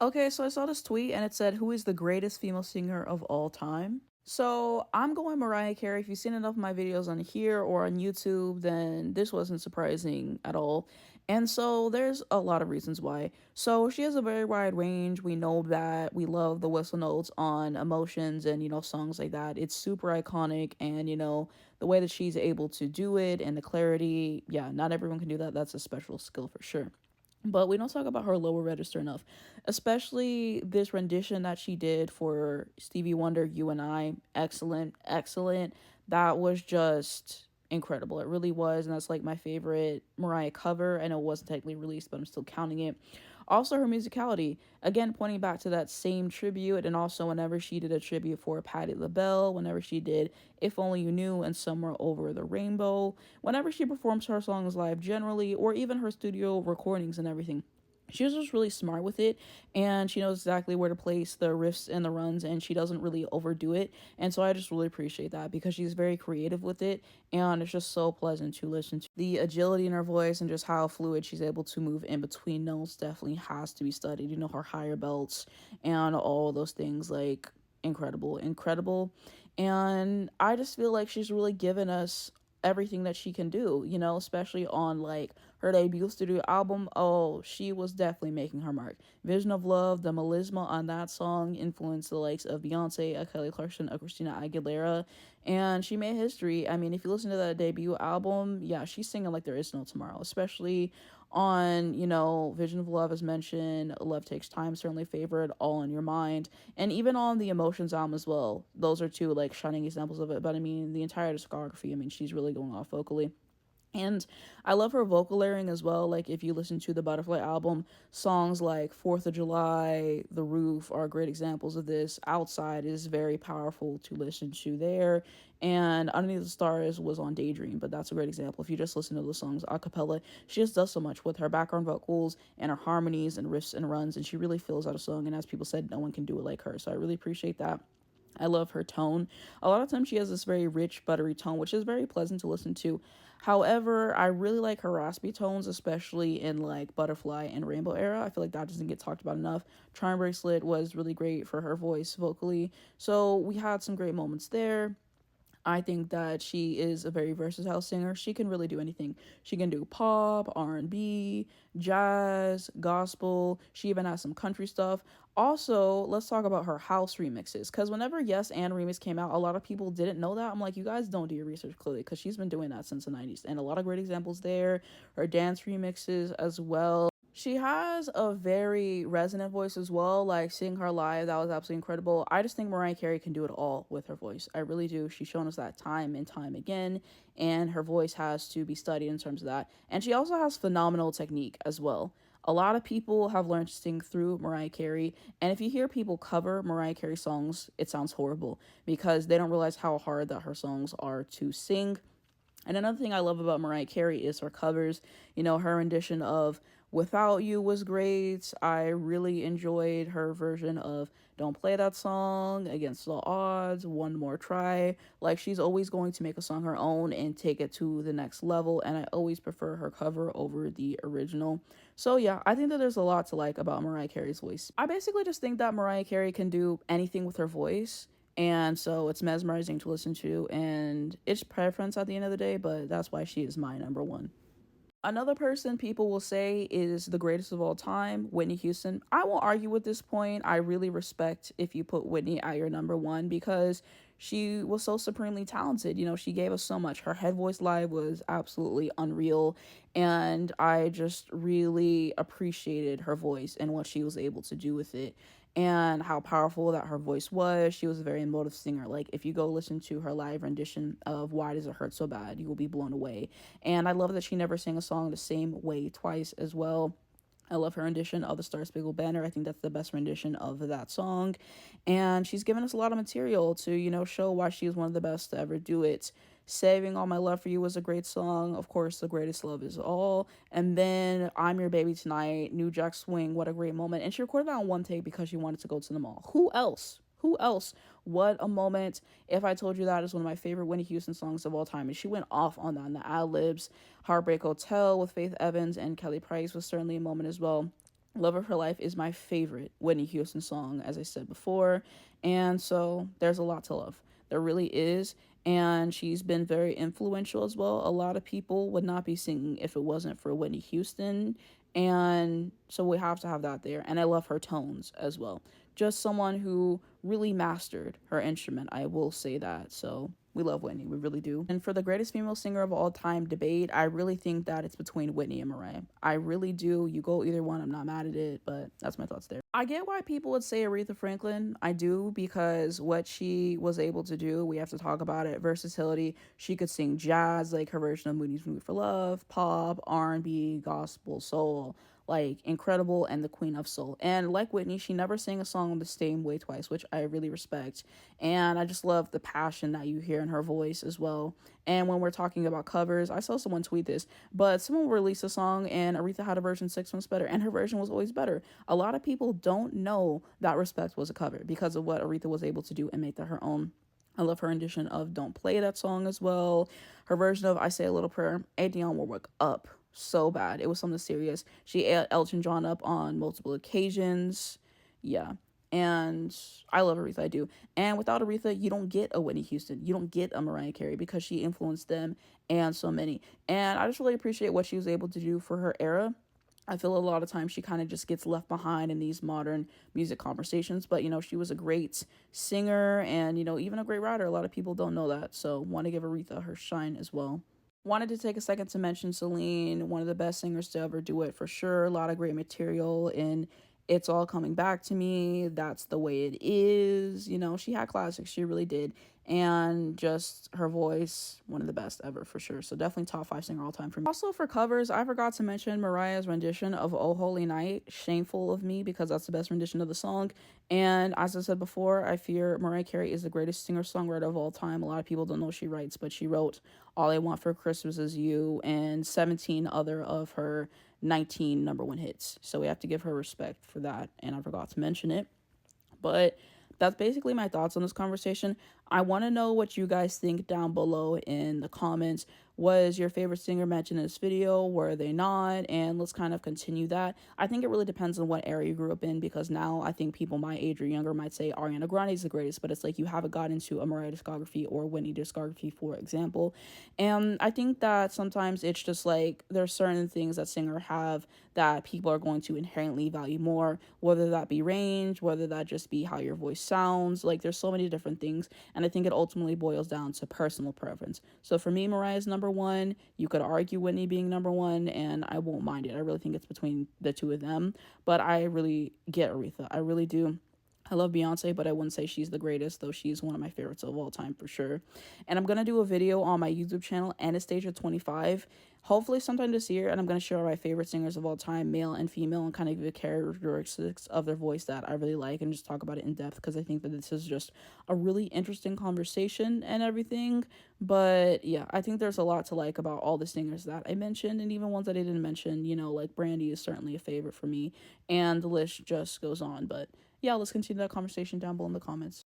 Okay, so I saw this tweet and it said, "Who is the greatest female singer of all time?" So I'm going Mariah Carey. If you've seen enough of my videos on here or on YouTube, then this wasn't surprising at all. And so there's a lot of reasons why. So she has a very wide range. We know that we love the whistle notes on emotions and, songs like that. It's super iconic. And, the way that she's able to do it and the clarity, yeah, not everyone can do that. That's a special skill for sure. But we don't talk about her lower register enough, especially this rendition that she did for Stevie Wonder, You and I. Excellent, excellent. That was just incredible. It really was. And that's like my favorite Mariah cover. I know it wasn't technically released, but I'm still counting it. Also, her musicality, again, pointing back to that same tribute, and also whenever she did a tribute for Patti LaBelle, whenever she did If Only You Knew and Somewhere Over the Rainbow, whenever she performs her songs live generally, or even her studio recordings and everything. She was just really smart with it, and she knows exactly where to place the riffs and the runs, and she doesn't really overdo it. And so I just really appreciate that because she's very creative with it, and it's just so pleasant to listen to. The agility in her voice and just how fluid she's able to move in between notes definitely has to be studied. Her higher belts and all those things, like incredible, incredible. And I just feel like she's really given us everything that she can do, especially on like her debut studio album. Oh, she was definitely making her mark. Vision of Love, the melisma on that song influenced the likes of Beyonce, a Kelly Clarkson, a Christina Aguilera, and she made history. I mean, if you listen to that debut album, yeah, she's singing like there is no tomorrow, especially on, Vision of Love as mentioned, Love Takes Time, certainly favorite, All in Your Mind, and even on the Emotions album as well. Those are two like shining examples of it. But I mean, the entire discography, I mean, she's really going off vocally. And I love her vocal layering as well. Like, if you listen to the Butterfly album, songs like 4th of July, The Roof are great examples of this. Outside is very powerful to listen to there. And Underneath the Stars was on Daydream, but that's a great example. If you just listen to the songs a cappella, she just does so much with her background vocals and her harmonies and riffs and runs, and she really fills out a song. And as people said, no one can do it like her. So I really appreciate that. I love her tone. A lot of times she has this very rich, buttery tone, which is very pleasant to listen to. However, I really like her raspy tones, especially in like Butterfly and Rainbow era. I feel like that doesn't get talked about enough. Charm Bracelet was really great for her voice vocally. So we had some great moments there. I think that she is a very versatile singer. She can really do anything. She can do pop, R&B, jazz, gospel. She even has some country stuff. Also, let's talk about her house remixes. Because whenever Yes and Remix came out, a lot of people didn't know that. I'm like, you guys don't do your research clearly, because she's been doing that since the 90s. And a lot of great examples there. Her dance remixes as well. She has a very resonant voice as well. Like, seeing her live, that was absolutely incredible. I just think Mariah Carey can do it all with her voice. I really do. She's shown us that time and time again, and her voice has to be studied in terms of that. And she also has phenomenal technique as well. A lot of people have learned to sing through Mariah Carey, and if you hear people cover Mariah Carey songs, it sounds horrible because they don't realize how hard that her songs are to sing. And another thing I love about Mariah Carey is her covers. Her rendition of Without You was great. I really enjoyed her version of Don't Play That Song, Against All Odds, One More Try. Like, she's always going to make a song her own and take it to the next level, and I always prefer her cover over the original. So yeah, I think that there's a lot to like about Mariah Carey's voice. I basically just think that Mariah Carey can do anything with her voice, and so it's mesmerizing to listen to, and it's preference at the end of the day, but that's why she is my number one. Another person people will say is the greatest of all time, Whitney Houston. I won't argue with this point. I really respect if you put Whitney at your number one because she was so supremely talented. She gave us so much. Her head voice live was absolutely unreal. And I just really appreciated her voice and what she was able to do with it and how powerful that her voice was. She was a very emotive singer. Like, if you go listen to her live rendition of Why Does It Hurt So Bad, you will be blown away. And I love that she never sang a song the same way twice as well. I love her rendition of the Star Spangled Banner. I think that's the best rendition of that song. And she's given us a lot of material to, show why she is one of the best to ever do it. Saving All My Love for You was a great song. Of course, The Greatest Love Is All. And then I'm Your Baby Tonight, New Jack Swing, what a great moment. And she recorded that on one take because she wanted to go to the mall. Who else? Who else? What a moment. If I Told You That is one of my favorite Whitney Houston songs of all time. And she went off on that in the ad libs. Heartbreak Hotel with Faith Evans and Kelly Price was certainly a moment as well. Love of Her Life is my favorite Whitney Houston song, as I said before. And so there's a lot to love. There really is. And she's been very influential as well. A lot of people would not be singing if it wasn't for Whitney Houston. And so we have to have that there. And I love her tones as well. Just someone who really mastered her instrument. I will say that. So we love Whitney, we really do. And for the greatest female singer of all time debate, I really think that it's between Whitney and Mariah. I really do. You go either one, I'm not mad at it, but that's my thoughts there. I get why people would say Aretha Franklin. I do, because what she was able to do, we have to talk about it. Versatility. She could sing jazz, like her version of Moody's Movie for Love, pop, R&B, gospel, soul, like incredible, and the queen of soul. And like Whitney, she never sang a song the same way twice, which I really respect. And I just love the passion that you hear in her voice as well. And when we're talking about covers, I saw someone tweet this, but someone released a song and Aretha had a version 6 months better, and her version was always better. A lot of people don't know that Respect was a cover because of what Aretha was able to do and make that her own. I love her rendition of Don't Play That song as well. Her version of I Say a Little Prayer, Dionne Warwick up so bad. It was something serious. She ate Elton John up on multiple occasions. Yeah. And I love Aretha, I do. And without Aretha, you don't get a Whitney Houston. You don't get a Mariah Carey because she influenced them and so many. And I just really appreciate what she was able to do for her era. I feel a lot of times she kind of just gets left behind in these modern music conversations. But, she was a great singer and, even a great writer. A lot of people don't know that. So want to give Aretha her shine as well. Wanted to take a second to mention Celine, one of the best singers to ever do it for sure. A lot of great material in It's All Coming Back to Me. That's the Way It Is. She had classics. She really did. And just her voice, one of the best ever for sure. So definitely top 5 singer all time for me. Also for covers, I forgot to mention Mariah's rendition of Oh Holy Night. Shameful of me, because that's the best rendition of the song. And as I said before, I fear Mariah Carey is the greatest singer-songwriter of all time. A lot of people don't know she writes, but she wrote All I Want for Christmas Is You and 17 other of her 19 number one hits. So we have to give her respect for that. And I forgot to mention it. But that's basically my thoughts on this conversation. I want to know what you guys think down below in the comments. Was your favorite singer mentioned in this video? Were they not? And let's kind of continue that. I think it really depends on what era you grew up in, because now I think people my age or younger might say Ariana Grande is the greatest, but it's like you haven't got into a Mariah discography or Whitney discography, for example. And I think that sometimes it's just like there's certain things that singers have that people are going to inherently value more, whether that be range, whether that just be how your voice sounds. Like there's so many different things, and I think it ultimately boils down to personal preference. So for me, Mariah's number one. You could argue Whitney being number one, and I won't mind it. I really think it's between the two of them, but I really get Aretha. I really do. I love Beyonce, but I wouldn't say she's the greatest, though she's one of my favorites of all time for sure. And I'm going to do a video on my YouTube channel, Anastasia25, hopefully sometime this year, and I'm going to share my favorite singers of all time, male and female, and kind of give the characteristics of their voice that I really like and just talk about it in depth, because I think that this is just a really interesting conversation and everything. But yeah, I think there's a lot to like about all the singers that I mentioned, and even ones that I didn't mention, like Brandy is certainly a favorite for me, and the list just goes on. But yeah, let's continue that conversation down below in the comments.